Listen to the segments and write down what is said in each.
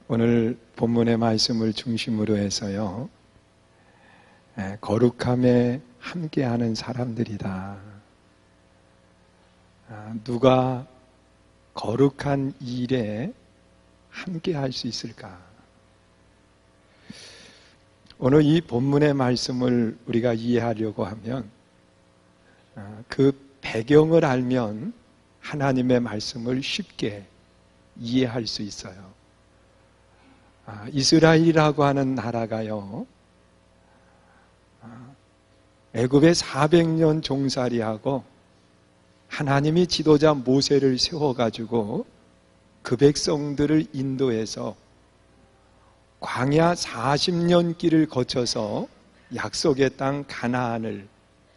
오늘 본문의 말씀을 중심으로 해서요, 거룩함에 함께하는 사람들이다. 누가 거룩한 일에 함께할 수 있을까? 오늘 이 본문의 말씀을 우리가 이해하려고 하면 그 배경을 알면 하나님의 말씀을 쉽게 이해할 수 있어요. 이스라엘이라고 하는 나라가요, 애굽에 400년 종살이하고 하나님이 지도자 모세를 세워가지고 그 백성들을 인도해서 광야 40년 길을 거쳐서 약속의 땅 가나안을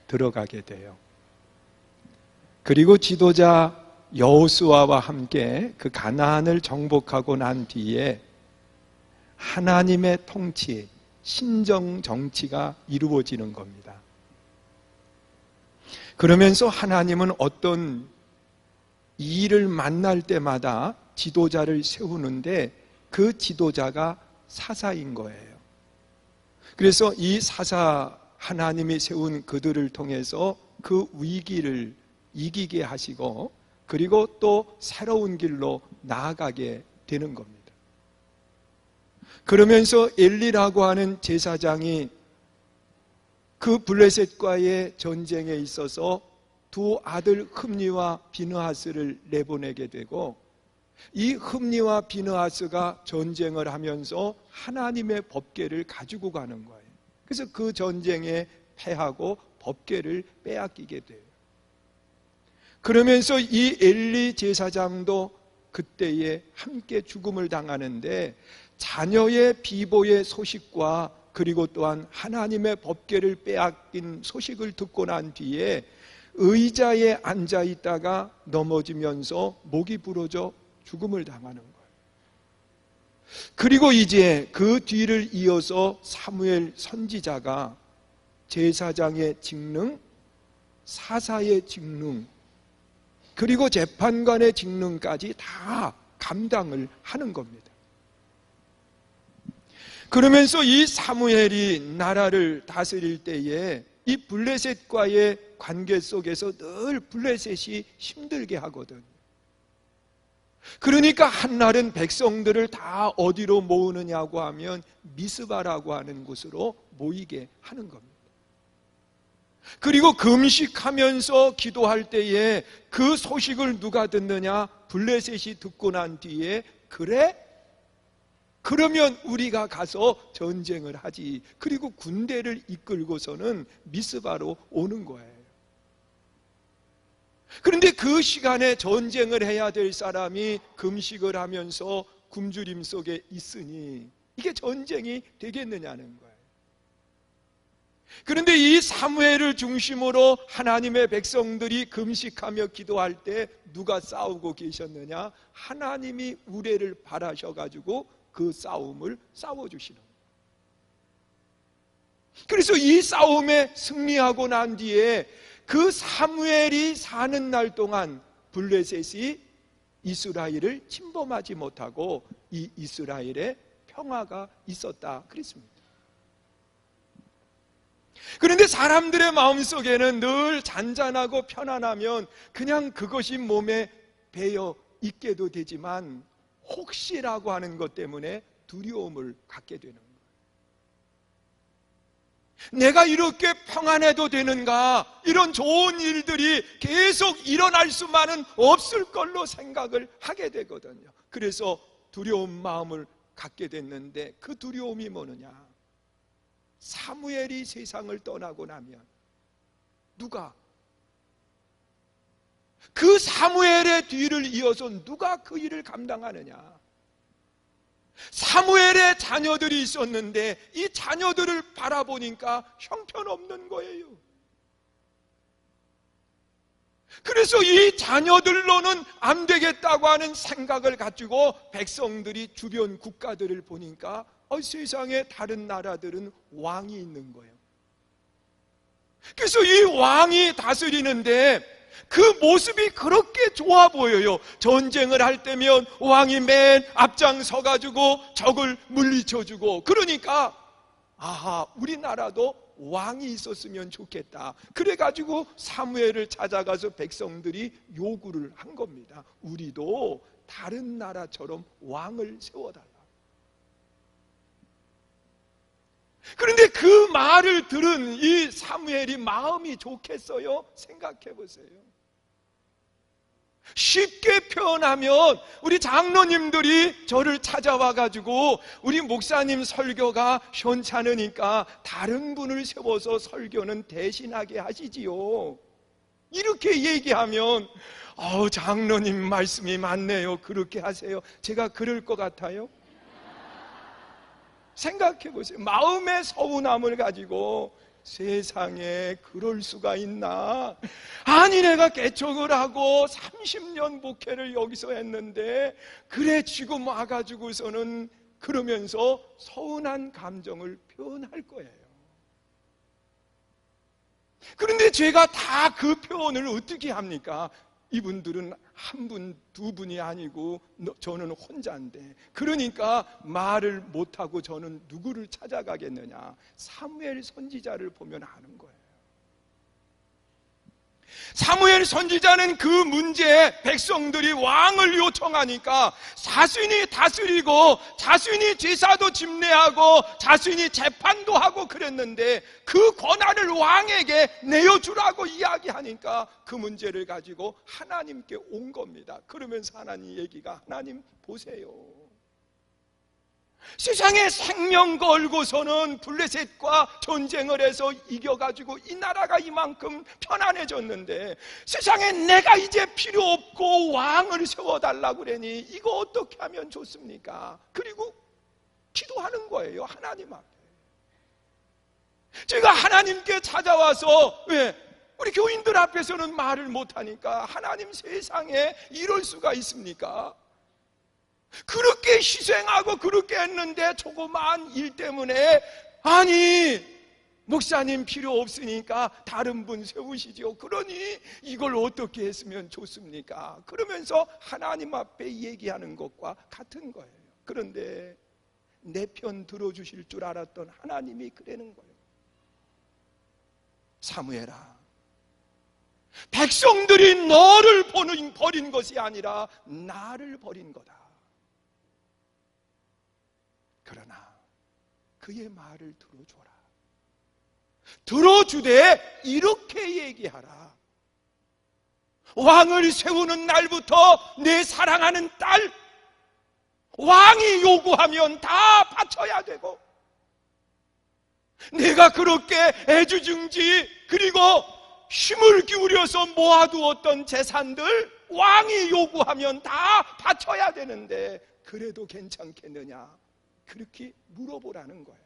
들어가게 돼요. 그리고 지도자 여호수아와 함께 그 가나안을 정복하고 난 뒤에 하나님의 통치, 신정 정치가 이루어지는 겁니다. 그러면서 하나님은 어떤 일을 만날 때마다 지도자를 세우는데 그 지도자가 사사인 거예요. 그래서 이 사사, 하나님이 세운 그들을 통해서 그 위기를 이기게 하시고 그리고 또 새로운 길로 나아가게 되는 겁니다. 그러면서 엘리라고 하는 제사장이 그 블레셋과의 전쟁에 있어서 두 아들 흠니와 비느하스를 내보내게 되고, 이 흠니와 비느하스가 전쟁을 하면서 하나님의 법궤를 가지고 가는 거예요. 그래서 그 전쟁에 패하고 법궤를 빼앗기게 돼요. 그러면서 이 엘리 제사장도 그때에 함께 죽음을 당하는데, 자녀의 비보의 소식과 그리고 또한 하나님의 법궤를 빼앗긴 소식을 듣고 난 뒤에 의자에 앉아 있다가 넘어지면서 목이 부러져 죽음을 당하는 거예요. 그리고 이제 그 뒤를 이어서 사무엘 선지자가 제사장의 직능, 사사의 직능, 그리고 재판관의 직능까지 다 감당을 하는 겁니다. 그러면서 이 사무엘이 나라를 다스릴 때에 이 블레셋과의 관계 속에서 늘 블레셋이 힘들게 하거든. 그러니까 한날은 백성들을 다 어디로 모으느냐고 하면 미스바라고 하는 곳으로 모이게 하는 겁니다. 그리고 금식하면서 기도할 때에 그 소식을 누가 듣느냐? 블레셋이 듣고 난 뒤에, 그래? 그러면 우리가 가서 전쟁을 하지. 그리고 군대를 이끌고서는 미스바로 오는 거예요. 그런데 그 시간에 전쟁을 해야 될 사람이 금식을 하면서 굶주림 속에 있으니 이게 전쟁이 되겠느냐는 거예요. 그런데 이 사무엘을 중심으로 하나님의 백성들이 금식하며 기도할 때 누가 싸우고 계셨느냐? 하나님이 우레를 바라셔가지고 그 싸움을 싸워주시는 거예요. 그래서 이 싸움에 승리하고 난 뒤에 그 사무엘이 사는 날 동안 블레셋이 이스라엘을 침범하지 못하고 이 이스라엘에 평화가 있었다 그랬습니다. 그런데 사람들의 마음속에는 늘 잔잔하고 편안하면 그냥 그것이 몸에 배어 있게도 되지만 혹시라고 하는 것 때문에 두려움을 갖게 되는 거예요. 내가 이렇게 평안해도 되는가? 이런 좋은 일들이 계속 일어날 수만은 없을 걸로 생각을 하게 되거든요. 그래서 두려운 마음을 갖게 됐는데 그 두려움이 뭐느냐? 사무엘이 세상을 떠나고 나면 누가 그 사무엘의 뒤를 이어서 누가 그 일을 감당하느냐? 사무엘의 자녀들이 있었는데 이 자녀들을 바라보니까 형편없는 거예요. 그래서 이 자녀들로는 안 되겠다고 하는 생각을 가지고 백성들이 주변 국가들을 보니까 세상에 다른 나라들은 왕이 있는 거예요. 그래서 이 왕이 다스리는데 그 모습이 그렇게 좋아 보여요. 전쟁을 할 때면 왕이 맨 앞장서 가지고 적을 물리쳐주고, 그러니까 아하, 우리나라도 왕이 있었으면 좋겠다. 그래가지고 사무엘을 찾아가서 백성들이 요구를 한 겁니다. 우리도 다른 나라처럼 왕을 세워달라. 그런데 그 말을 들은 이 사무엘이 마음이 좋겠어요? 생각해 보세요. 쉽게 표현하면 우리 장로님들이 저를 찾아와 가지고 우리 목사님 설교가 현찮으니까 다른 분을 세워서 설교는 대신하게 하시지요. 이렇게 얘기하면 장로님 말씀이 맞네요. 그렇게 하세요. 제가 그럴 것 같아요? 생각해 보세요. 마음의 서운함을 가지고 세상에 그럴 수가 있나? 아니, 내가 개척을 하고 30년 목회를 여기서 했는데 그래 지금 와가지고서는 그러면서 서운한 감정을 표현할 거예요. 그런데 제가 다 그 표현을 어떻게 합니까? 이분들은 한 분, 두 분이 아니고 저는 혼자인데, 그러니까 말을 못하고 저는 누구를 찾아가겠느냐? 사무엘 선지자를 보면 아는 거예요. 사무엘 선지자는 그 문제에 백성들이 왕을 요청하니까 자신이 다스리고 자신이 제사도 집례하고 자신이 재판도 하고 그랬는데 그 권한을 왕에게 내어주라고 이야기하니까 그 문제를 가지고 하나님께 온 겁니다. 그러면서 하나님 얘기가, 하나님 보세요, 세상에 생명 걸고서는 블레셋과 전쟁을 해서 이겨가지고 이 나라가 이만큼 편안해졌는데 세상에 내가 이제 필요 없고 왕을 세워달라고 그러니 이거 어떻게 하면 좋습니까? 그리고 기도하는 거예요. 하나님 앞에. 제가 하나님께 찾아와서, 왜? 우리 교인들 앞에서는 말을 못하니까 하나님, 세상에 이럴 수가 있습니까? 그렇게 희생하고 그렇게 했는데 조그마한 일 때문에, 아니 목사님 필요 없으니까 다른 분 세우시죠. 그러니 이걸 어떻게 했으면 좋습니까? 그러면서 하나님 앞에 얘기하는 것과 같은 거예요. 그런데 내 편 들어주실 줄 알았던 하나님이 그러는 거예요. 사무엘아, 백성들이 너를 버린 것이 아니라 나를 버린 거다. 그러나 그의 말을 들어줘라. 들어주되 이렇게 얘기하라. 왕을 세우는 날부터 내 사랑하는 딸, 왕이 요구하면 다 바쳐야 되고, 내가 그렇게 애주중지 그리고 힘을 기울여서 모아두었던 재산들 왕이 요구하면 다 바쳐야 되는데 그래도 괜찮겠느냐? 그렇게 물어보라는 거예요.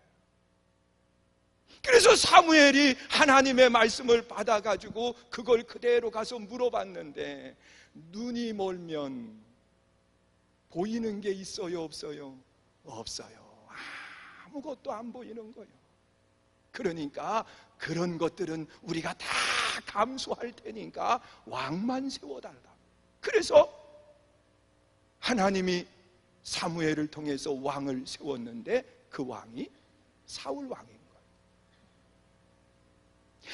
그래서 사무엘이 하나님의 말씀을 받아가지고 그걸 그대로 가서 물어봤는데, 눈이 멀면 보이는 게 있어요, 없어요? 없어요. 아무것도 안 보이는 거예요. 그러니까 그런 것들은 우리가 다 감수할 테니까 왕만 세워달라. 그래서 하나님이 사무엘을 통해서 왕을 세웠는데 그 왕이 사울 왕인 거예요.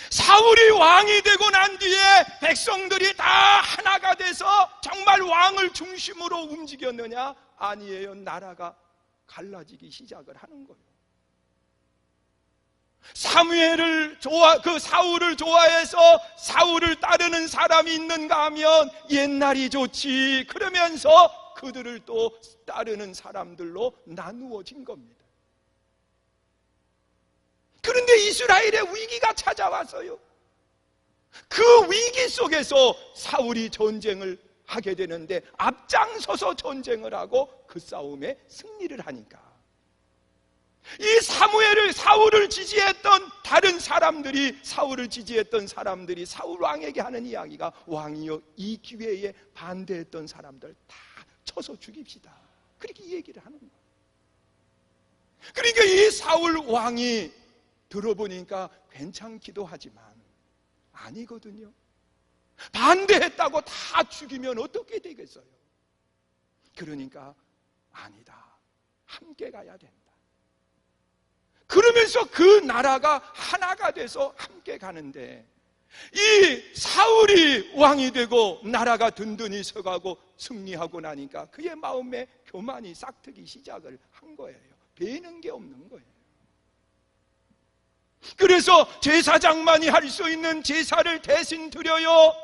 사울이 왕이 되고 난 뒤에 백성들이 다 하나가 돼서 정말 왕을 중심으로 움직였느냐? 아니에요. 나라가 갈라지기 시작을 하는 거예요. 사무엘을 사울을 좋아해서 사울을 따르는 사람이 있는가 하면 옛날이 좋지, 그러면서 그들을 또 따르는 사람들로 나누어진 겁니다. 그런데 이스라엘의 위기가 찾아왔어요. 그 위기 속에서 사울이 전쟁을 하게 되는데 앞장서서 전쟁을 하고 그 싸움에 승리를 하니까 이 사울을 지지했던 다른 사람들이, 사울을 지지했던 사람들이 사울 왕에게 하는 이야기가, 왕이여 이 기회에 반대했던 사람들 다 쳐서 죽입시다. 그렇게 얘기를 하는 거예요. 그러니까 이 사울 왕이 들어보니까 괜찮기도 하지만 아니거든요. 반대했다고 다 죽이면 어떻게 되겠어요? 그러니까 아니다, 함께 가야 된다. 그러면서 그 나라가 하나가 돼서 함께 가는데, 이 사울이 왕이 되고 나라가 든든히 서가고 승리하고 나니까 그의 마음에 교만이 싹트기 시작을 한 거예요. 배는 게 없는 거예요. 그래서 제사장만이 할 수 있는 제사를 대신 드려요.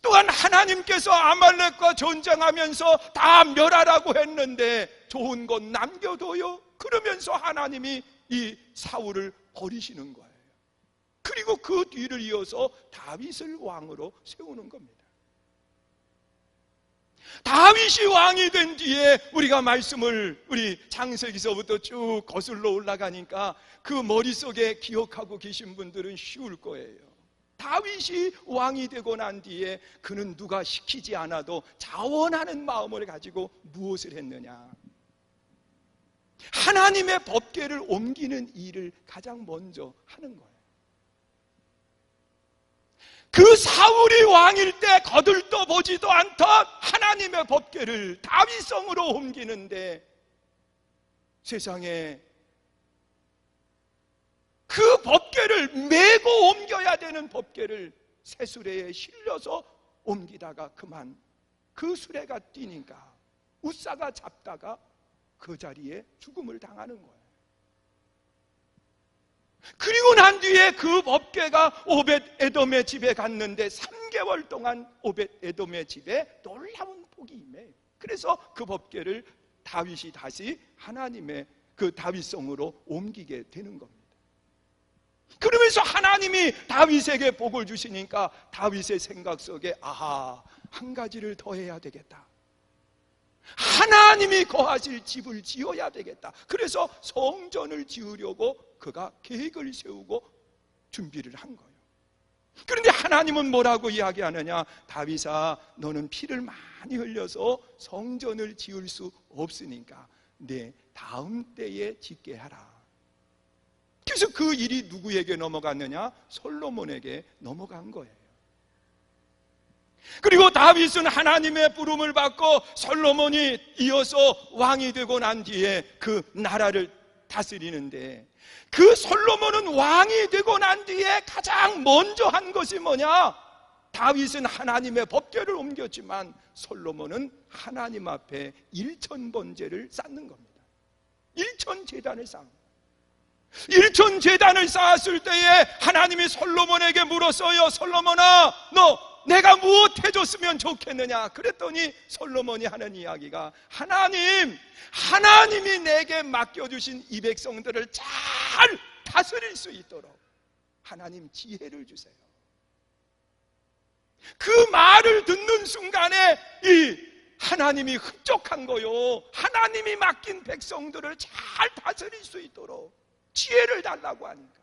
또한 하나님께서 아말렉과 전쟁하면서 다 멸하라고 했는데 좋은 것 남겨둬요. 그러면서 하나님이 이 사울을 버리시는 거예요. 그리고 그 뒤를 이어서 다윗을 왕으로 세우는 겁니다. 다윗이 왕이 된 뒤에 우리가 말씀을 우리 창세기서부터 쭉 거슬러 올라가니까 그 머릿속에 기억하고 계신 분들은 쉬울 거예요. 다윗이 왕이 되고 난 뒤에 그는 누가 시키지 않아도 자원하는 마음을 가지고 무엇을 했느냐? 하나님의 법궤를 옮기는 일을 가장 먼저 하는 거예요. 그 사울이 왕일 때 거들떠 보지도 않던 하나님의 법궤를 다윗성으로 옮기는데, 세상에 그 법궤를 메고 옮겨야 되는 법궤를 새 수레에 실려서 옮기다가 그만 그 수레가 뛰니까 우사가 잡다가 그 자리에 죽음을 당하는 거예요. 그리고 난 뒤에 그 법궤가 오벳 에돔의 집에 갔는데 3개월 동안 오벳 에돔의 집에 놀라운 복이 임해요. 그래서 그 법궤를 다윗이 다시 하나님의 그 다윗성으로 옮기게 되는 겁니다. 그러면서 하나님이 다윗에게 복을 주시니까 다윗의 생각 속에 아하, 한 가지를 더 해야 되겠다. 하나님이 거하실 집을 지어야 되겠다. 그래서 성전을 지으려고 그가 계획을 세우고 준비를 한 거예요. 그런데 하나님은 뭐라고 이야기하느냐? 다윗아, 너는 피를 많이 흘려서 성전을 지을 수 없으니까 내 다음 때에 짓게 하라. 그래서 그 일이 누구에게 넘어갔느냐? 솔로몬에게 넘어간 거예요. 그리고 다윗은 하나님의 부름을 받고 솔로몬이 이어서 왕이 되고 난 뒤에 그 나라를 다스리는데, 그 솔로몬은 왕이 되고 난 뒤에 가장 먼저 한 것이 뭐냐? 다윗은 하나님의 법궤를 옮겼지만 솔로몬은 하나님 앞에 일천번제를 쌓는 겁니다. 일천제단을 쌓은 거예요. 일천제단을 쌓았을 때에 하나님이 솔로몬에게 물었어요. 솔로몬아, 너 내가 무엇 해줬으면 좋겠느냐? 그랬더니 솔로몬이 하는 이야기가, 하나님이 내게 맡겨주신 이 백성들을 잘 다스릴 수 있도록 하나님 지혜를 주세요. 그 말을 듣는 순간에 이 하나님이 흡족한 거요. 하나님이 맡긴 백성들을 잘 다스릴 수 있도록 지혜를 달라고 하니까.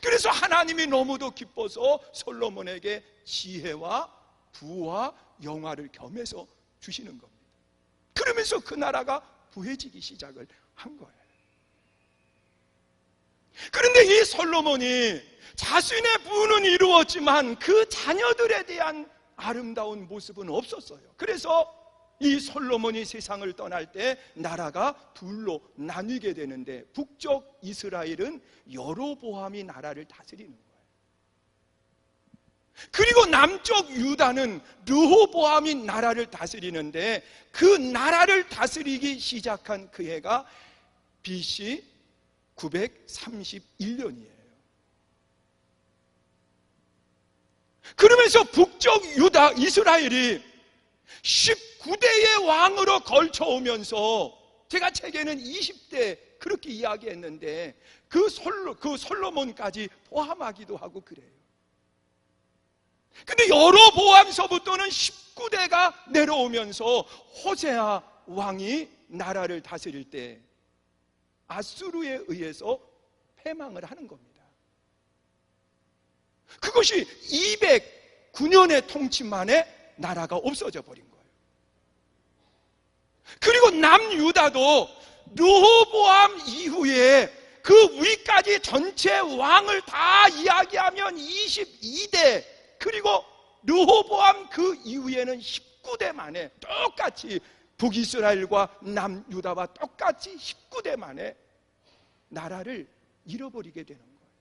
그래서 하나님이 너무도 기뻐서 솔로몬에게 지혜와 부와 영화를 겸해서 주시는 겁니다. 그러면서 그 나라가 부해지기 시작을 한 거예요. 그런데 이 솔로몬이 자신의 부는 이루었지만 그 자녀들에 대한 아름다운 모습은 없었어요. 그래서 이 솔로몬이 세상을 떠날 때 나라가 둘로 나뉘게 되는데, 북쪽 이스라엘은 여로보암이 나라를 다스리는 거예요. 그리고 남쪽 유다는 르호보암이 나라를 다스리는데, 그 나라를 다스리기 시작한 그 해가 BC 931년이에요. 그러면서 북쪽 유다 이스라엘이 19대의 왕으로 걸쳐오면서, 제가 책에는 20대 그렇게 이야기했는데 그 솔로몬까지 포함하기도 하고 그래요. 근데 여로보암서부터는 19대가 내려오면서 호세아 왕이 나라를 다스릴 때 아수르에 의해서 패망을 하는 겁니다. 그것이 209년의 통치 만에 나라가 없어져 버린 거예요. 그리고 남유다도 르호보암 이후에 그 위까지 전체 왕을 다 이야기하면 22대 그리고 르호보암 그 이후에는 19대 만에 똑같이 북이스라엘과 남유다와 똑같이 19대 만에 나라를 잃어버리게 되는 거예요.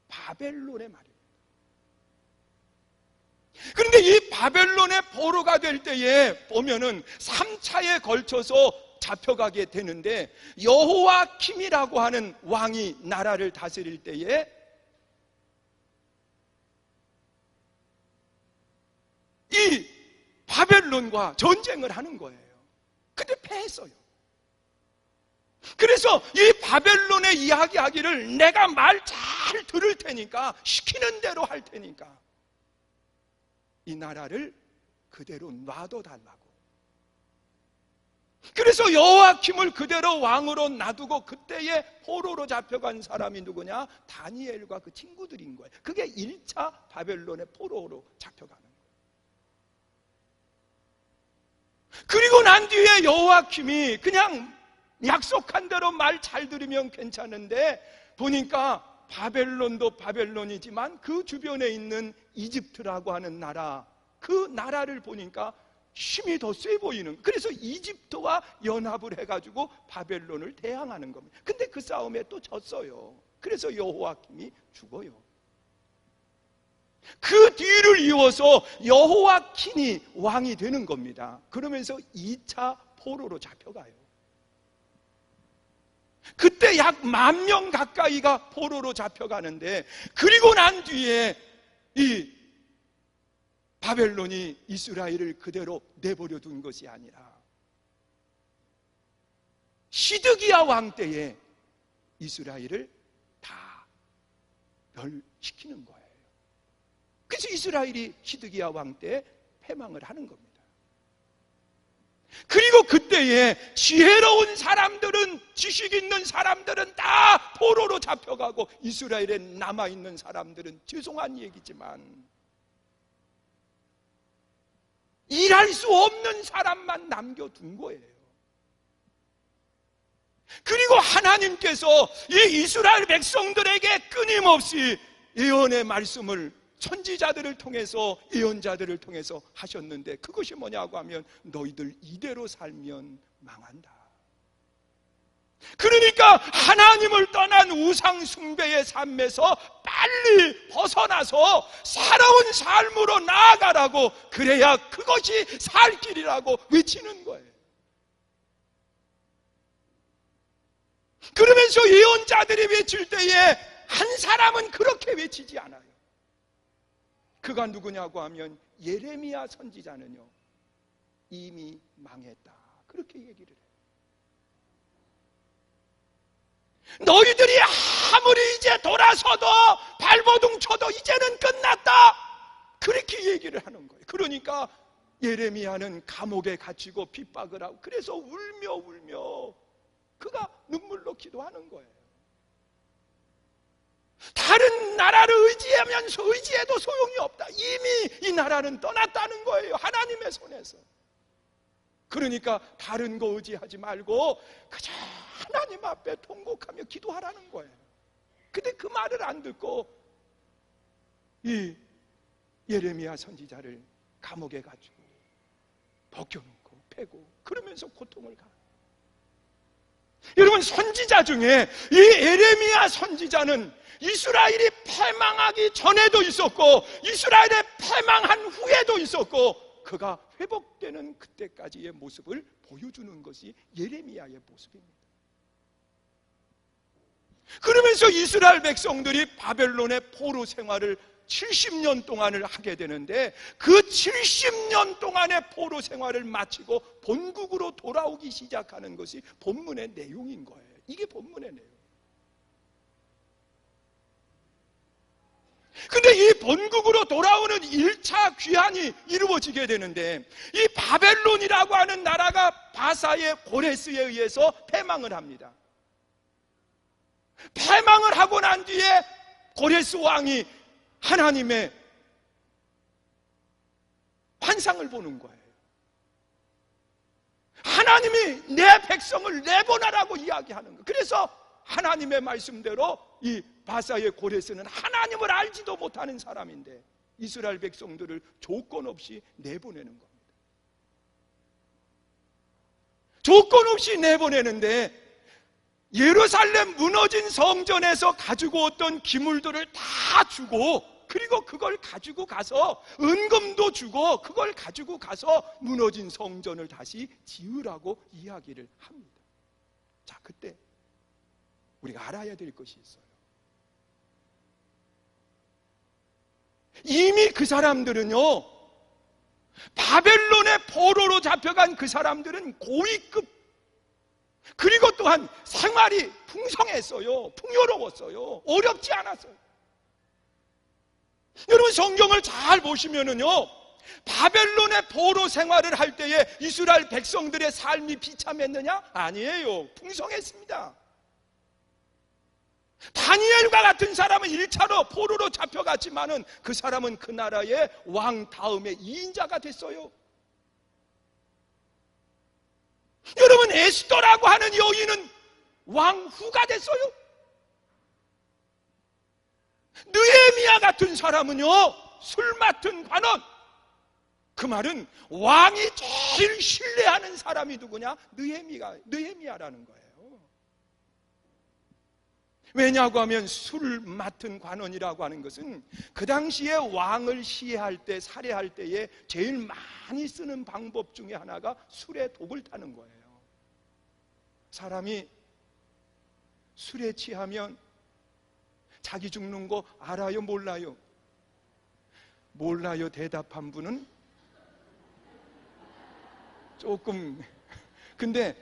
바벨론의 말입니다. 그런데 이 바벨론의 포로가 될 때에 보면은 3차에 걸쳐서 잡혀가게 되는데, 여호와킴이라고 하는 왕이 나라를 다스릴 때에 이 바벨론과 전쟁을 하는 거예요. 근데 패했어요. 그래서 이 바벨론의 이야기하기를 내가 말 잘 들을 테니까, 시키는 대로 할 테니까 이 나라를 그대로 놔둬달라고. 그래서 여호와킴을 그대로 왕으로 놔두고 그때에 포로로 잡혀간 사람이 누구냐? 다니엘과 그 친구들인 거예요. 그게 1차 바벨론의 포로로 잡혀가는 거예요. 그리고 난 뒤에 여호와킴이 그냥 약속한 대로 말 잘 들으면 괜찮은데, 보니까 바벨론도 바벨론이지만 그 주변에 있는 이집트라고 하는 나라, 그 나라를 보니까 힘이 더 세 보이는, 그래서 이집트와 연합을 해가지고 바벨론을 대항하는 겁니다. 근데 그 싸움에 또 졌어요. 그래서 여호와킴이 죽어요. 그 뒤를 이어서 여호와킨이 왕이 되는 겁니다. 그러면서 2차 포로로 잡혀가요. 그때 약 10,000명 가까이가 포로로 잡혀가는데, 그리고 난 뒤에 이 바벨론이 이스라엘을 그대로 내버려 둔 것이 아니라 시드기야 왕 때에 이스라엘을 다 멸시키는 거예요. 그래서 이스라엘이 시드기야 왕 때 패망을 하는 겁니다. 그리고 그때에 지혜로운 사람들은, 지식 있는 사람들은 다 포로로 잡혀가고, 이스라엘에 남아있는 사람들은, 죄송한 얘기지만 일할 수 없는 사람만 남겨둔 거예요. 그리고 하나님께서 이 이스라엘 백성들에게 끊임없이 예언의 말씀을 선지자들을 통해서, 예언자들을 통해서 하셨는데, 그것이 뭐냐고 하면 너희들 이대로 살면 망한다. 그러니까 하나님을 떠난 우상 숭배의 삶에서 빨리 벗어나서 새로운 삶으로 나아가라고, 그래야 그것이 살 길이라고 외치는 거예요. 그러면서 예언자들이 외칠 때에 한 사람은 그렇게 외치지 않아요. 그가 누구냐고 하면 예레미야 선지자는요, 이미 망했다, 그렇게 얘기를 해요. 너희들이 아무리 이제 돌아서도 발버둥 쳐도 이제는 끝났다, 그렇게 얘기를 하는 거예요. 그러니까 예레미야는 감옥에 갇히고 핍박을 하고, 그래서 울며 그가 눈물로 기도하는 거예요. 다른 나라를 의지하면서 의지해도 소용이 없다. 이미 이 나라는 떠났다는 거예요, 하나님의 손에서. 그러니까 다른 거 의지하지 말고 그저 하나님 앞에 통곡하며 기도하라는 거예요. 근데 그 말을 안 듣고 이 예레미야 선지자를 감옥에 가지고 벗겨놓고 패고, 그러면서 고통을 가. 여러분, 선지자 중에 이 예레미야 선지자는 이스라엘이 패망하기 전에도 있었고, 이스라엘의 패망한 후에도 있었고, 그가 회복되는 그때까지의 모습을 보여주는 것이 예레미야의 모습입니다. 그러면서 이스라엘 백성들이 바벨론의 포로 생활을 70년 동안을 하게 되는데, 그 70년 동안의 포로 생활을 마치고 본국으로 돌아오기 시작하는 것이 본문의 내용인 거예요. 이게 본문의 내용. 근데 이 본국으로 돌아오는 1차 귀환이 이루어지게 되는데, 이 바벨론이라고 하는 나라가 바사의 고레스에 의해서 패망을 합니다. 패망을 하고 난 뒤에 고레스 왕이 하나님의 환상을 보는 거예요. 하나님이 내 백성을 내보내라고 이야기하는 거예요. 그래서 하나님의 말씀대로 이 바사의 고레스는 하나님을 알지도 못하는 사람인데 이스라엘 백성들을 조건 없이 내보내는 겁니다. 조건 없이 내보내는데 예루살렘 무너진 성전에서 가지고 왔던 기물들을 다 주고, 그리고 그걸 가지고 가서 은금도 주고 그걸 가지고 가서 무너진 성전을 다시 지으라고 이야기를 합니다. 자, 그때 우리가 알아야 될 것이 있어요. 이미 그 사람들은요, 바벨론의 포로로 잡혀간 그 사람들은 고위급, 그리고 또한 생활이 풍성했어요. 풍요로웠어요. 어렵지 않았어요. 여러분, 성경을 잘 보시면은요, 바벨론의 포로 생활을 할 때에 이스라엘 백성들의 삶이 비참했느냐? 아니에요. 풍성했습니다. 다니엘과 같은 사람은 1차로 포로로 잡혀갔지만은 그 사람은 그 나라의 왕 다음에 2인자가 됐어요. 여러분, 에스더라고 하는 여인은 왕후가 됐어요. 느헤미야 같은 사람은요, 술 맡은 관원. 그 말은 왕이 제일 신뢰하는 사람이 누구냐? 느헤미야라는 거예요. 왜냐고 하면 술 맡은 관원이라고 하는 것은 그 당시에 왕을 시해할 때, 살해할 때에 제일 많이 쓰는 방법 중에 하나가 술에 독을 타는 거예요. 사람이 술에 취하면 자기 죽는 거 알아요? 몰라요? 몰라요 대답한 분은 조금, 근데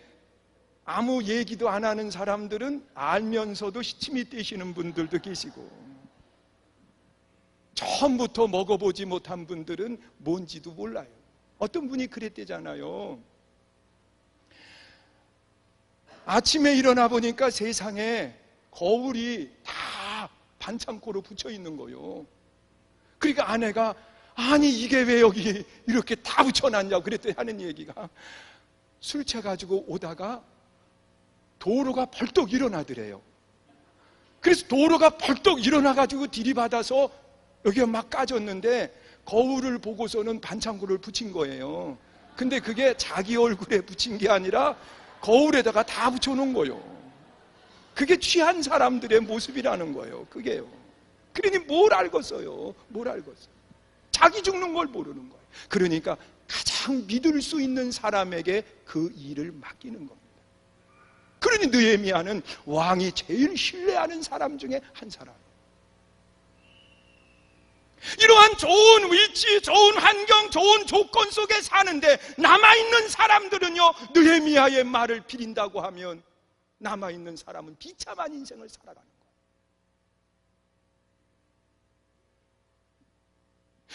아무 얘기도 안 하는 사람들은 알면서도 시침이 떼시는 분들도 계시고, 처음부터 먹어보지 못한 분들은 뭔지도 몰라요. 어떤 분이 그랬대잖아요. 아침에 일어나 보니까 세상에 거울이 다 반창고로 붙여 있는 거예요. 그러니까 아내가, 아니 이게 왜 여기 이렇게 다 붙여놨냐고 그랬더니 하는 얘기가, 술 취해가지고 오다가 도로가 벌떡 일어나더래요. 그래서 도로가 벌떡 일어나가지고 들이받아서 여기가 막 까졌는데 거울을 보고서는 반창고를 붙인 거예요. 근데 그게 자기 얼굴에 붙인 게 아니라 거울에다가 다 붙여놓은 거예요. 그게 취한 사람들의 모습이라는 거예요. 그게요. 그러니 뭘 알겠어요? 뭘 알겠어요? 자기 죽는 걸 모르는 거예요. 그러니까 가장 믿을 수 있는 사람에게 그 일을 맡기는 겁니다. 그러니 느헤미야는 왕이 제일 신뢰하는 사람 중에 한 사람. 이러한 좋은 위치, 좋은 환경, 좋은 조건 속에 사는데 남아있는 사람들은요, 느헤미야의 말을 빌린다고 하면 남아있는 사람은 비참한 인생을 살아가는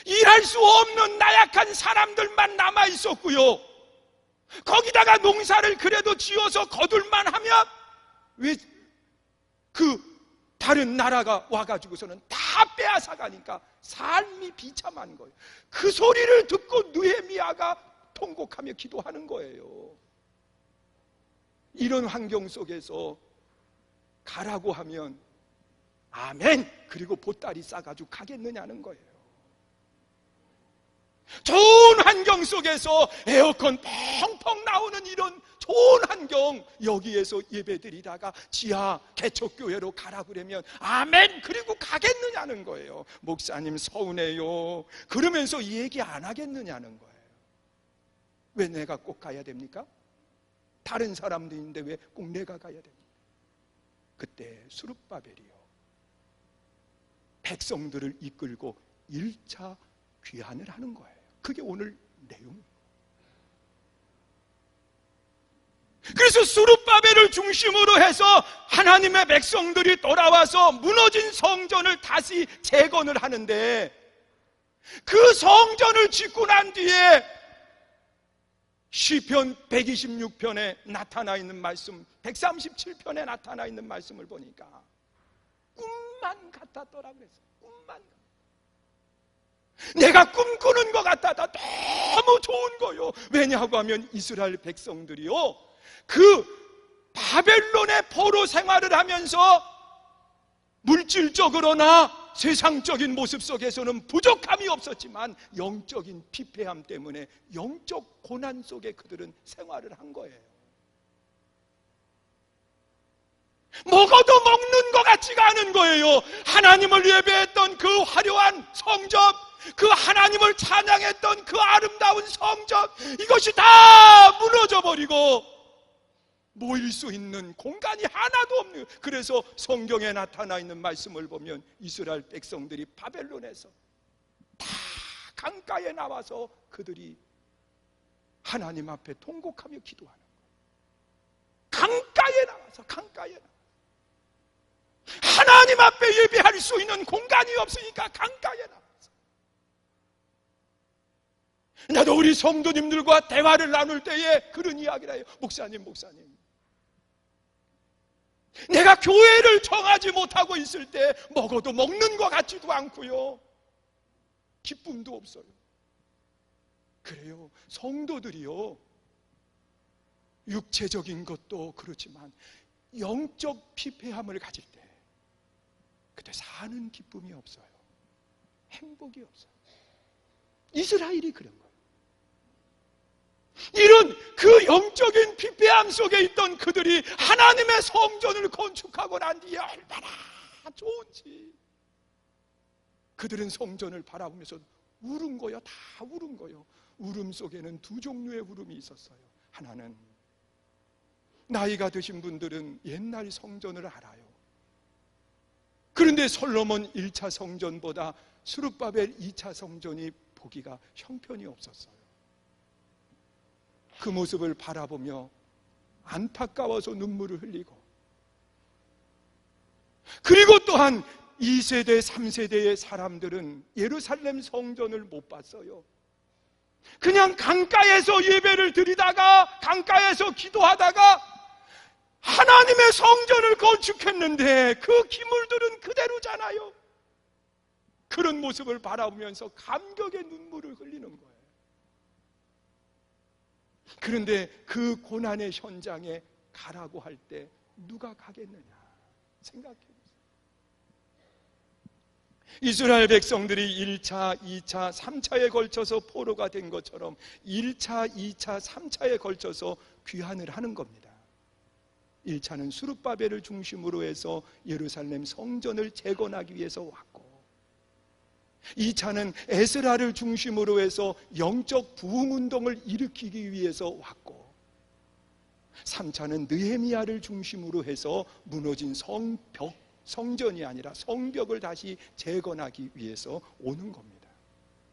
거예요. 일할 수 없는 나약한 사람들만 남아있었고요, 거기다가 농사를 그래도 지어서 거둘만 하면 왜 그 다른 나라가 와가지고서는 다 빼앗아가니까 삶이 비참한 거예요. 그 소리를 듣고 느헤미야가 통곡하며 기도하는 거예요. 이런 환경 속에서 가라고 하면 아멘, 그리고 보따리 싸가지고 가겠느냐는 거예요. 좋은 환경 속에서 에어컨 펑펑 나오는 이런 좋은 환경, 여기에서 예배드리다가 지하 개척교회로 가라 그러면 아멘, 그리고 가겠느냐는 거예요. 목사님 서운해요 그러면서 이 얘기 안 하겠느냐는 거예요. 왜 내가 꼭 가야 됩니까? 다른 사람도 있는데 왜 꼭 내가 가야 됩니까? 그때 스룹바벨이요, 백성들을 이끌고 1차 귀환을 하는 거예요. 그게 오늘 내용입니다. 그래서 스룹바벨을 중심으로 해서 하나님의 백성들이 돌아와서 무너진 성전을 다시 재건을 하는데, 그 성전을 짓고 난 뒤에 시편 126편에 나타나 있는 말씀, 137편에 나타나 있는 말씀을 보니까 꿈만 같았더라 그랬어요. 꿈만. 내가 꿈꾸는 것 같아도 너무 좋은 거요. 왜냐하고 하면 이스라엘 백성들이요, 그 바벨론의 포로 생활을 하면서 물질적으로나 세상적인 모습 속에서는 부족함이 없었지만 영적인 피폐함 때문에 영적 고난 속에 그들은 생활을 한 거예요. 먹어도 먹는 것 같지가 않은 거예요. 하나님을 예배했던 그 화려한 성전, 그 하나님을 찬양했던 그 아름다운 성전, 이것이 다 무너져 버리고 모일 수 있는 공간이 하나도 없는. 그래서 성경에 나타나 있는 말씀을 보면 이스라엘 백성들이 바벨론에서 다 강가에 나와서 그들이 하나님 앞에 통곡하며 기도하는 거예요. 강가에 나와서 하나님 앞에 예배할 수 있는 공간이 없으니까 강가에 나와서. 나도 우리 성도님들과 대화를 나눌 때에 그런 이야기를 해요. 목사님, 내가 교회를 정하지 못하고 있을 때 먹어도 먹는 것 같지도 않고요, 기쁨도 없어요. 그래요. 성도들이요, 육체적인 것도 그렇지만 영적 피폐함을 가질 때 그때 사는 기쁨이 없어요. 행복이 없어요. 이스라엘이 그런 거예요. 이런 그 영적인 피폐함 속에 있던 그들이 하나님의 성전을 건축하고 난 뒤에 얼마나 좋은지 그들은 성전을 바라보면서 울은 거요. 다 울은 거요. 울음 속에는 두 종류의 울음이 있었어요. 하나는 나이가 드신 분들은 옛날 성전을 알아요. 그런데 솔로몬 1차 성전보다 스룹바벨 2차 성전이 보기가 형편이 없었어요. 그 모습을 바라보며 안타까워서 눈물을 흘리고, 그리고 또한 2세대, 3세대의 사람들은 예루살렘 성전을 못 봤어요. 그냥 강가에서 예배를 드리다가 강가에서 기도하다가 하나님의 성전을 건축했는데 그 기물들은 그대로잖아요. 그런 모습을 바라보면서 감격의 눈물을 흘리는 거예요. 그런데 그 고난의 현장에 가라고 할 때 누가 가겠느냐 생각해 보세요. 이스라엘 백성들이 1차, 2차, 3차에 걸쳐서 포로가 된 것처럼 1차, 2차, 3차에 걸쳐서 귀환을 하는 겁니다. 1차는 스룹바벨을 중심으로 해서 예루살렘 성전을 재건하기 위해서 왔고, 2차는 에스라를 중심으로 해서 영적 부흥운동을 일으키기 위해서 왔고, 3차는 느헤미야를 중심으로 해서 무너진 성전이 아니라 성벽을 다시 재건하기 위해서 오는 겁니다.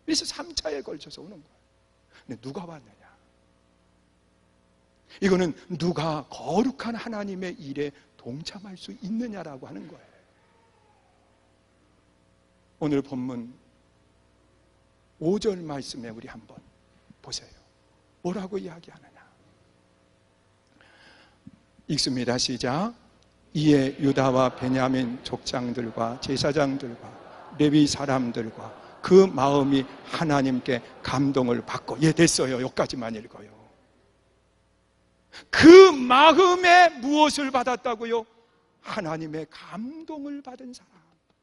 그래서 3차에 걸쳐서 오는 거예요. 근데 누가 왔느냐? 이거는 누가 거룩한 하나님의 일에 동참할 수 있느냐라고 하는 거예요. 오늘 본문 5절 말씀에 우리 한번 보세요. 뭐라고 이야기하느냐? 읽습니다. 시작. 이에 유다와 베냐민 족장들과 제사장들과 레위 사람들과 그 마음이 하나님께 감동을 받고, 예, 됐어요. 여기까지만 읽어요. 그 마음에 무엇을 받았다고요? 하나님의 감동을 받은 사람.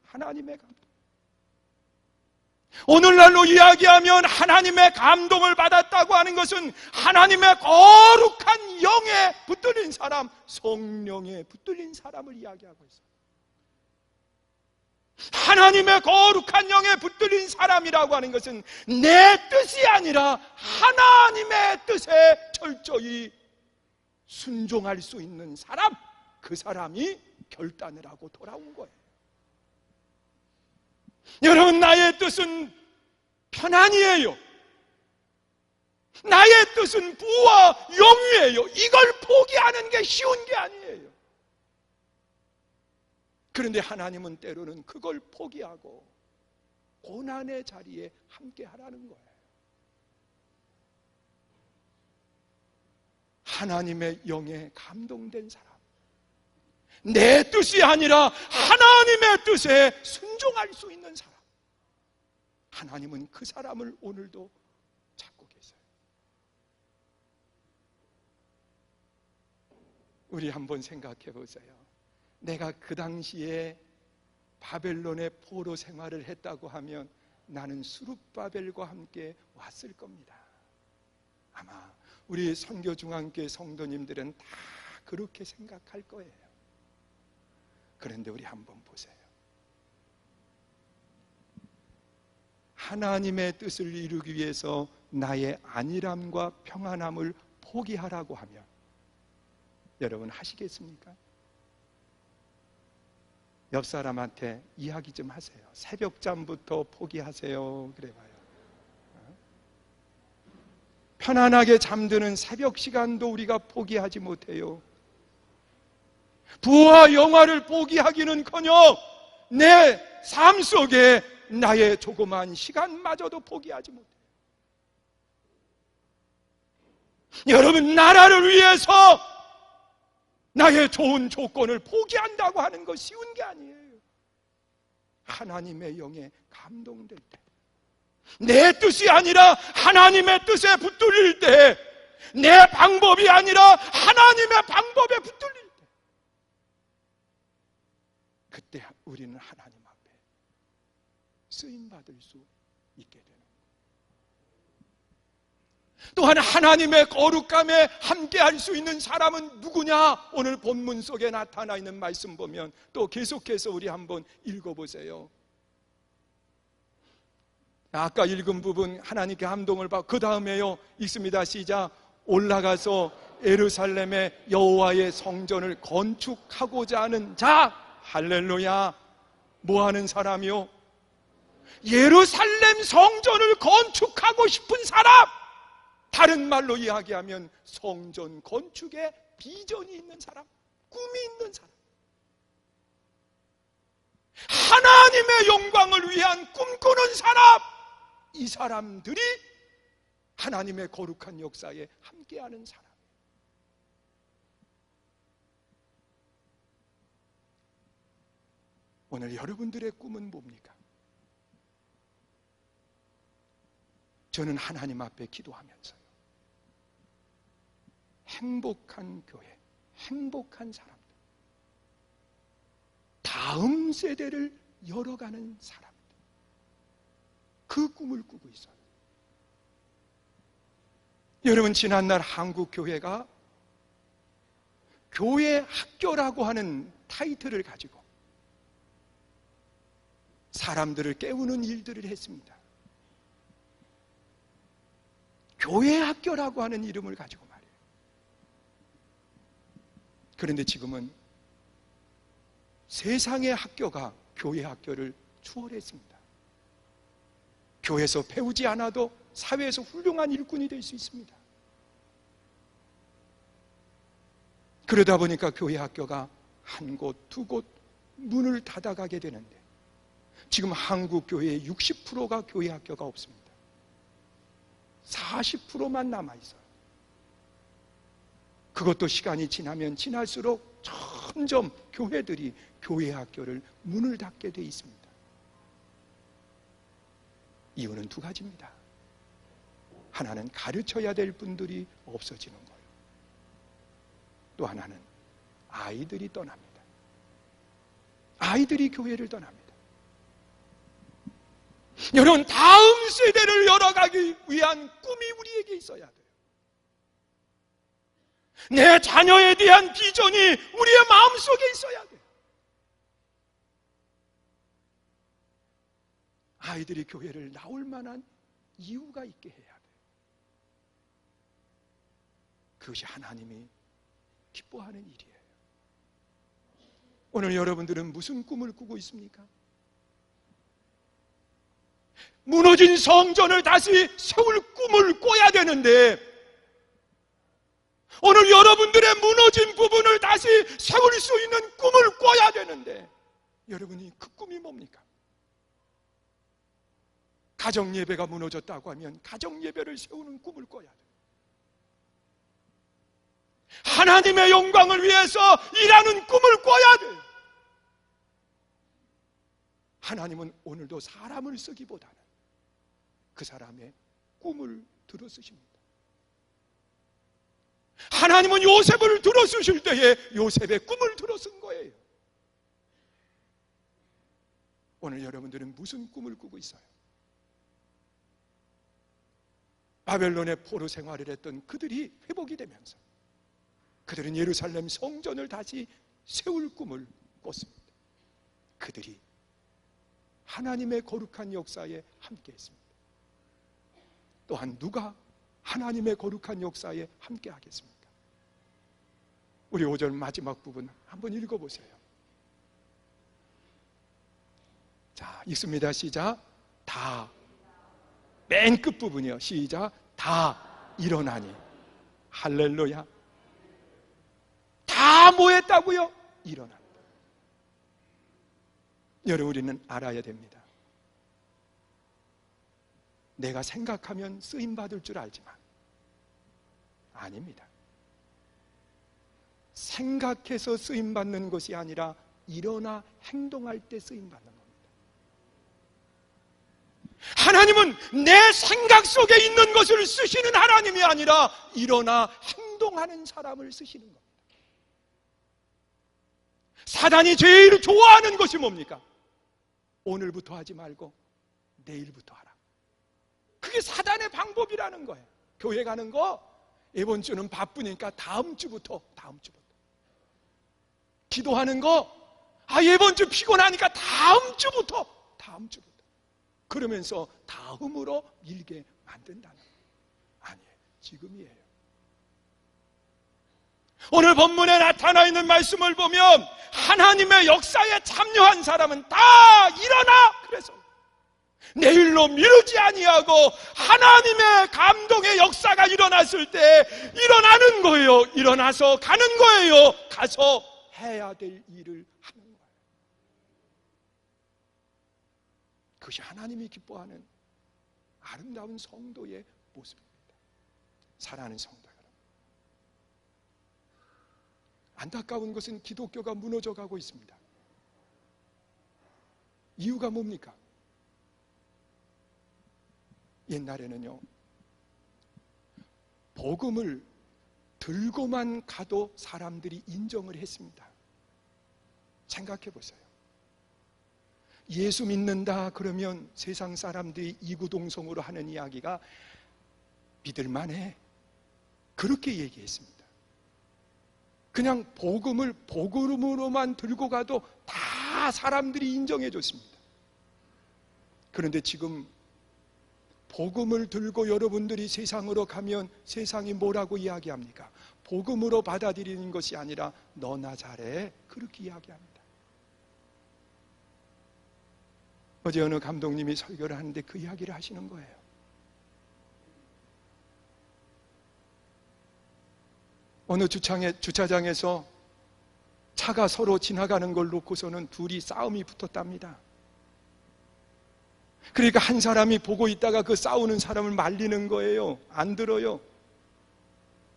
하나님의 감동. 오늘날로 이야기하면 하나님의 감동을 받았다고 하는 것은 하나님의 거룩한 영에 붙들린 사람, 성령에 붙들린 사람을 이야기하고 있어요. 하나님의 거룩한 영에 붙들린 사람이라고 하는 것은 내 뜻이 아니라 하나님의 뜻에 철저히 순종할 수 있는 사람, 그 사람이 결단을 하고 돌아온 거예요. 여러분, 나의 뜻은 편안이에요. 나의 뜻은 부와 영예예요. 이걸 포기하는 게 쉬운 게 아니에요. 그런데 하나님은 때로는 그걸 포기하고 고난의 자리에 함께 하라는 거예요. 하나님의 영에 감동된 사람, 내 뜻이 아니라 하나님의 뜻에 순종할 수 있는 사람, 하나님은 그 사람을 오늘도 찾고 계세요. 우리 한번 생각해 보세요. 내가 그 당시에 바벨론의 포로 생활을 했다고 하면 나는 수룹바벨과 함께 왔을 겁니다. 아마 우리 선교중앙교회 성도님들은 다 그렇게 생각할 거예요. 그런데 우리 한번 보세요. 하나님의 뜻을 이루기 위해서 나의 안일함과 평안함을 포기하라고 하면 여러분 하시겠습니까? 옆 사람한테 이야기 좀 하세요. 새벽잠부터 포기하세요. 그래봐요. 편안하게 잠드는 새벽 시간도 우리가 포기하지 못해요. 부와 영화를 포기하기는커녕 내 삶 속에 나의 조그만 시간마저도 포기하지 못해요. 여러분, 나라를 위해서 나의 좋은 조건을 포기한다고 하는 거 쉬운 게 아니에요. 하나님의 영에 감동될 때, 내 뜻이 아니라 하나님의 뜻에 붙들릴 때, 내 방법이 아니라 하나님의 방법에 붙들릴 때, 그때 우리는 하나님 앞에 쓰임받을 수 있게 되는 거예요. 또한 하나님의 거룩함에 함께할 수 있는 사람은 누구냐? 오늘 본문 속에 나타나 있는 말씀 보면 또 계속해서 우리 한번 읽어보세요. 아까 읽은 부분 하나님께 감동을 받고 그 다음에요 읽습니다. 시작. 올라가서 예루살렘의 여호와의 성전을 건축하고자 하는 자, 할렐루야. 뭐 하는 사람이요? 예루살렘 성전을 건축하고 싶은 사람. 다른 말로 이야기하면 성전 건축에 비전이 있는 사람, 꿈이 있는 사람, 하나님의 영광을 위한 꿈꾸는 사람, 이 사람들이 하나님의 거룩한 역사에 함께하는 사람. 오늘 여러분들의 꿈은 뭡니까? 저는 하나님 앞에 기도하면서요, 행복한 교회, 행복한 사람들, 다음 세대를 열어가는 사람들, 그 꿈을 꾸고 있어요. 여러분, 지난날 한국 교회가 교회 학교라고 하는 타이틀을 가지고 사람들을 깨우는 일들을 했습니다. 교회 학교라고 하는 이름을 가지고 말이에요. 그런데 지금은 세상의 학교가 교회 학교를 추월했습니다. 교회에서 배우지 않아도 사회에서 훌륭한 일꾼이 될 수 있습니다. 그러다 보니까 교회 학교가 한 곳, 두 곳 문을 닫아가게 되는데 지금 한국 교회의 60%가 교회 학교가 없습니다. 40%만 남아있어요. 그것도 시간이 지나면 지날수록 점점 교회들이 교회 학교를 문을 닫게 돼 있습니다. 이유는 두 가지입니다. 하나는 가르쳐야 될 분들이 없어지는 거예요. 또 하나는 아이들이 떠납니다. 아이들이 교회를 떠납니다. 여러분, 다음 세대를 열어가기 위한 꿈이 우리에게 있어야 돼요. 내 자녀에 대한 비전이 우리의 마음속에 있어야 돼요. 아이들이 교회를 나올 만한 이유가 있게 해야 돼요. 그것이 하나님이 기뻐하는 일이에요. 오늘 여러분들은 무슨 꿈을 꾸고 있습니까? 무너진 성전을 다시 세울 꿈을 꿔야 되는데, 오늘 여러분들의 무너진 부분을 다시 세울 수 있는 꿈을 꿔야 되는데, 여러분이 그 꿈이 뭡니까? 가정예배가 무너졌다고 하면 가정예배를 세우는 꿈을 꿔야 돼요. 하나님의 영광을 위해서 일하는 꿈을 꿔야 돼요. 하나님은 오늘도 사람을 쓰기보다는 그 사람의 꿈을 들어쓰십니다. 하나님은 요셉을 들어쓰실 때에 요셉의 꿈을 들어쓴 거예요. 오늘 여러분들은 무슨 꿈을 꾸고 있어요? 바벨론의 포로 생활을 했던 그들이 회복이 되면서 그들은 예루살렘 성전을 다시 세울 꿈을 꿨습니다. 그들이 하나님의 거룩한 역사에 함께했습니다. 또한 누가 하나님의 거룩한 역사에 함께하겠습니까? 우리 5절 마지막 부분 한번 읽어보세요. 자, 읽습니다. 시작. 다, 맨 끝부분이요. 시작. 다 일어나니. 할렐루야. 다 뭐 했다고요? 일어난다. 여러분, 우리는 알아야 됩니다. 내가 생각하면 쓰임받을 줄 알지만 아닙니다. 생각해서 쓰임받는 것이 아니라 일어나 행동할 때 쓰임받는 겁니다. 하나님은 내 생각 속에 있는 것을 쓰시는 하나님이 아니라 일어나 행동하는 사람을 쓰시는 겁니다. 사단이 제일 좋아하는 것이 뭡니까? 오늘부터 하지 말고 내일부터 하라. 그게 사단의 방법이라는 거예요. 교회 가는 거 이번 주는 바쁘니까 다음 주부터. 기도하는 거 이번 주 피곤하니까 다음 주부터. 그러면서 다음으로 밀게 만든다는 거예요. 아니에요. 지금이에요. 오늘 본문에 나타나 있는 말씀을 보면 하나님의 역사에 참여한 사람은 다 일어나! 그래서 내일로 미루지 아니하고 하나님의 감동의 역사가 일어났을 때 일어나는 거예요. 일어나서 가는 거예요. 가서 해야 될 일을 하는 거예요. 그것이 하나님이 기뻐하는 아름다운 성도의 모습입니다. 사랑하는 성도 여러분, 안타까운 것은 기독교가 무너져 가고 있습니다. 이유가 뭡니까? 옛날에는요, 복음을 들고만 가도 사람들이 인정을 했습니다. 생각해 보세요. 예수 믿는다 그러면 세상 사람들이 이구동성으로 하는 이야기가 믿을만해, 그렇게 얘기했습니다. 그냥 복음을 복음으로만 들고 가도 다 사람들이 인정해 줬습니다. 그런데 지금 복음을 들고 여러분들이 세상으로 가면 세상이 뭐라고 이야기합니까? 복음으로 받아들이는 것이 아니라 너나 잘해, 그렇게 이야기합니다. 어제 어느 감독님이 설교를 하는데 그 이야기를 하시는 거예요. 어느 주차장에서 차가 서로 지나가는 걸 놓고서는 둘이 싸움이 붙었답니다. 그러니까 한 사람이 보고 있다가 그 싸우는 사람을 말리는 거예요. 안 들어요.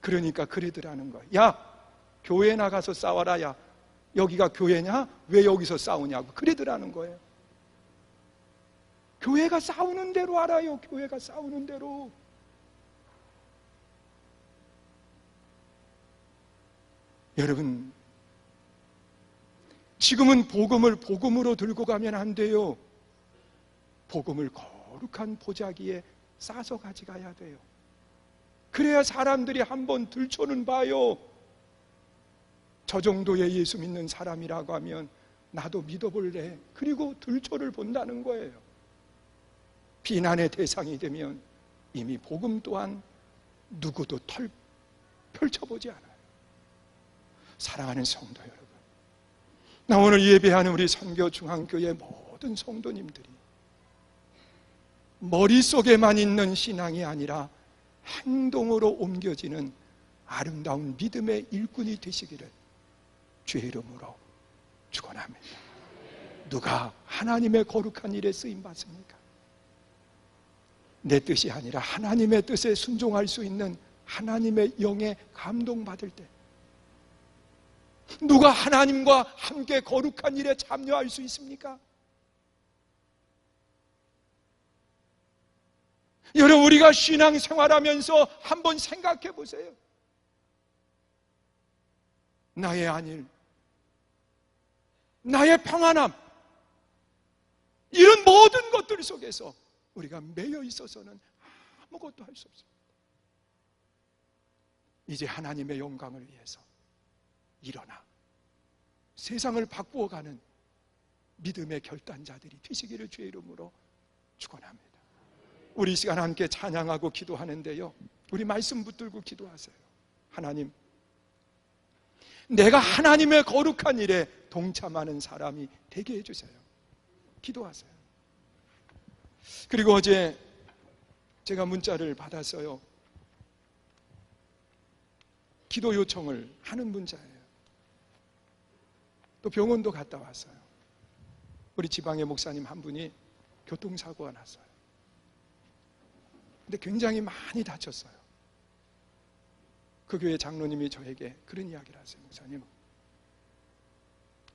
그러니까 그러더라는 거예요. 야, 교회 나가서 싸워라. 야, 여기가 교회냐? 왜 여기서 싸우냐고 그러더라는 거예요. 교회가 싸우는 대로 알아요. 교회가 싸우는 대로. 여러분, 지금은 복음을 복음으로 들고 가면 안 돼요. 복음을 거룩한 보자기에 싸서 가져가야 돼요. 그래야 사람들이 한번 들춰는 봐요. 저 정도의 예수 믿는 사람이라고 하면 나도 믿어볼래. 그리고 들춰를 본다는 거예요. 비난의 대상이 되면 이미 복음 또한 누구도 펼쳐보지 않아요. 사랑하는 성도 여러분, 나 오늘 예배하는 우리 선교 중앙교회 모든 성도님들이 머릿속에만 있는 신앙이 아니라 행동으로 옮겨지는 아름다운 믿음의 일꾼이 되시기를 주의 이름으로 축원합니다. 누가 하나님의 거룩한 일에 쓰임받습니까? 내 뜻이 아니라 하나님의 뜻에 순종할 수 있는 하나님의 영에 감동받을 때 누가 하나님과 함께 거룩한 일에 참여할 수 있습니까? 여러분, 우리가 신앙생활하면서 한번 생각해 보세요. 나의 안일, 나의 평안함, 이런 모든 것들 속에서 우리가 매여 있어서는 아무것도 할 수 없습니다. 이제 하나님의 영광을 위해서 일어나 세상을 바꾸어가는 믿음의 결단자들이 되시기를 주의 이름으로 축원합니다. 우리 이 시간 함께 찬양하고 기도하는데요, 우리 말씀 붙들고 기도하세요. 하나님, 내가 하나님의 거룩한 일에 동참하는 사람이 되게 해주세요. 기도하세요. 그리고 어제 제가 문자를 받았어요. 기도 요청을 하는 문자예요. 또 병원도 갔다 왔어요. 우리 지방의 목사님 한 분이 교통사고가 났어요. 근데 굉장히 많이 다쳤어요. 그 교회 장로님이 저에게 그런 이야기를 하세요. 목사님,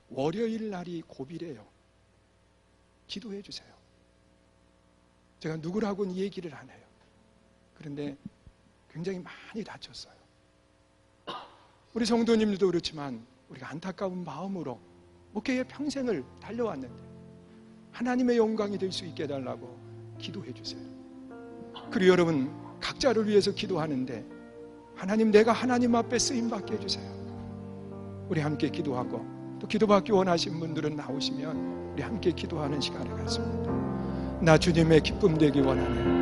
월요일 날이 고비래요. 기도해 주세요. 제가 누구라고는 얘기를 안 해요. 그런데 굉장히 많이 다쳤어요. 우리 성도님들도 그렇지만 우리가 안타까운 마음으로 목회의 평생을 달려왔는데 하나님의 영광이 될 수 있게 해달라고 기도해 주세요. 그리고 여러분 각자를 위해서 기도하는데 하나님, 내가 하나님 앞에 쓰임받게 해주세요. 우리 함께 기도하고, 또 기도받기 원하신 분들은 나오시면 우리 함께 기도하는 시간을 갖습니다. 나 주님의 기쁨 되기 원하네.